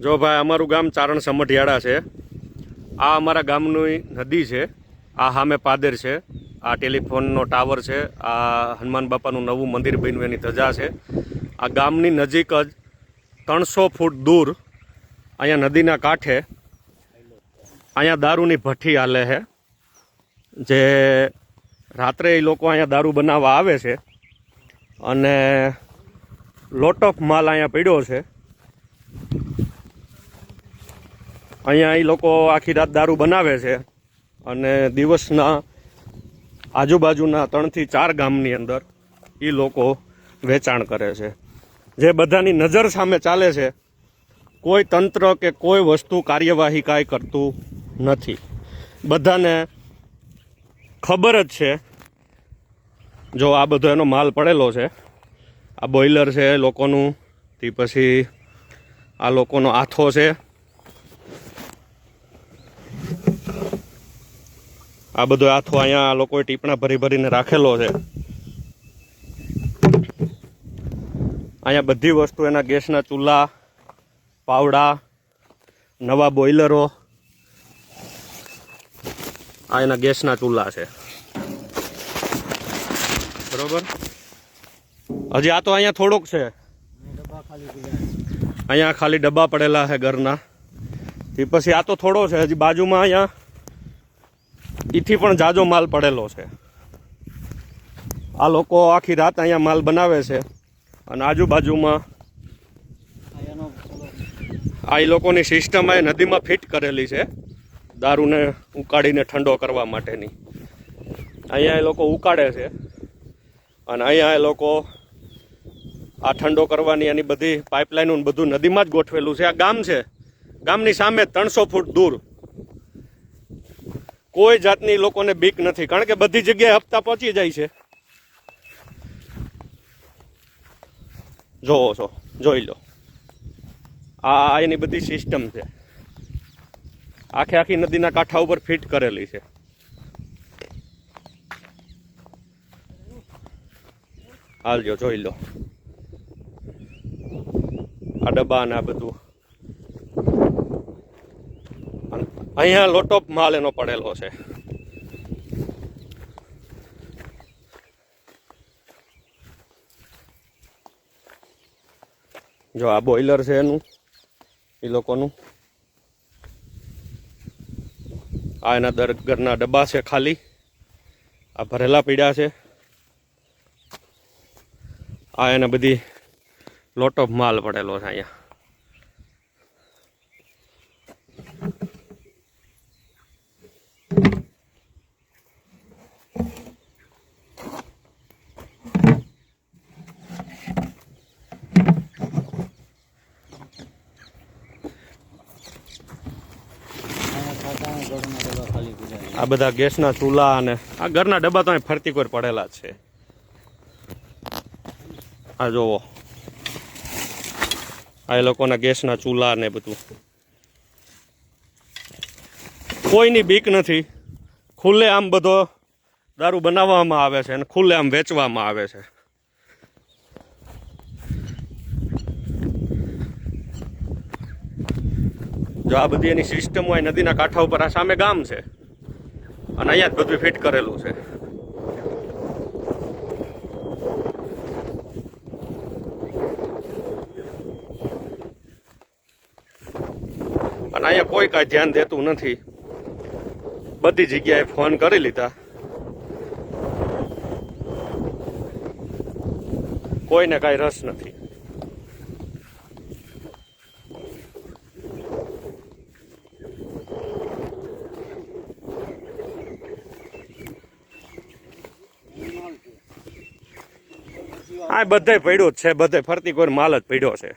જો ભાઈ અમારું ગામ ચારણ સમઢિયાળા છે। આ અમારા ગામની નદી છે। આ સામે પાદર છે। આ ટેલિફોનનો ટાવર છે। આ હનુમાન બાપાનું નવું મંદિર બન્યું એની ધજા છે। આ ગામની નજીક જ 300 ફૂટ દૂર અહીંયા નદીના કાંઠે અહીંયા દારૂની ભઠ્ઠી હાલે છે। જે રાત્રે એ લોકો અહીંયા દારૂ બનાવવા આવે છે અને લોટ ઓફ માલ અહીંયા પડ્યો છે। અહીંયા એ લોકો આખી રાત દારૂ બનાવે છે અને દિવસના આજુબાજુના 3 થી 4 ગામની અંદર એ લોકો વેચાણ કરે છે। જે બધાની નજર સામે ચાલે છે। કોઈ તંત્ર કે કોઈ વસ્તુ કાર્યવાહી કાંઈ કરતું નથી। બધાને ખબર જ છે। જો આ બધો એનો માલ પડેલો છે। આ બોઇલર છે લોકોનું, તે પછી આ લોકોનો આથો છે। આ બધો આથો અહીંયા આ લોકોએ ટીપણા ભરી ભરીને રાખેલો છે। અહીંયા બધી વસ્તુ એના ગેસના ચૂલા, પાવડા, નવા બોઇલરો, આ એના ગેસના ચૂલા છે, બરોબર। હજી આ તો અહીંયા થોડોક છે, અહીંયા ખાલી ડબ્બા પડેલા છે ઘરના। તે પછી આ તો થોડો છે, હજી બાજુમાં અહીંયા એથી પણ જાજો માલ પડેલો છે। આ લોકો આખી રાત અહીંયા માલ બનાવે છે અને આજુબાજુમાં આ લોકોની સિસ્ટમ આ નદીમાં ફિટ કરેલી છે દારૂને ઉકાળીને ઠંડો કરવા માટેની। અહીંયા એ લોકો ઉકાળે છે અને અહીંયા એ લોકો આ ઠંડો કરવાની એની બધી પાઇપલાઇન બધું નદીમાં જ ગોઠવેલું છે। આ ગામ છે, ગામની સામે 300 ફૂટ દૂર કોઈ જાતની લોકોને બીક નથી, કારણ કે બધી જગ્યાએ હપ્તા પહોંચી જાય છે। જોવો છો, જોઈ લો, આ એની બધી સિસ્ટમ છે, આખી નદીના કાંઠા ઉપર ફિટ કરેલી છે। હાલજો, જોઈ લો, આ ડબ્બા ને આ બધું। અહીંયા લોટ ઓફ માલ એનો પડેલો છે। જો આ બોઇલર છે એનું, એ લોકોનું, આ એના ઘરના ડબ્બા છે ખાલી, આ ભરેલા પીડ્યા છે। આ એને બધી લોટ ઓફ માલ પડેલો છે અહીંયા। આ બધા ગેસના ચૂલા અને આ ઘરના ડબ્બા તો અહીં ફરતી કોઈ પડેલા જ છે। આ જોવો, આ એ લોકોના ગેસના ચૂલા ને બધું, કોઈની બીક નથી। ખુલ્લે આમ બધો દારૂ બનાવવામાં આવે છે અને ખુલ્લે આમ વેચવામાં આવે છે। જો આ બધી એની સિસ્ટમ હોય નદીના કાંઠા ઉપર, આ સામે ગામ છે અને અહીંયા જ બધું ફિટ કરેલું છે। અને અહીંયા કોઈ કાંઈ ધ્યાન દેતું નથી। બધી જગ્યાએ ફોન કરી લીધા, કોઈને કાંઈ રસ નથી। આ બધે પડ્યો જ છે, બધે ફરતી કોઈ માલ જ પડ્યો છે।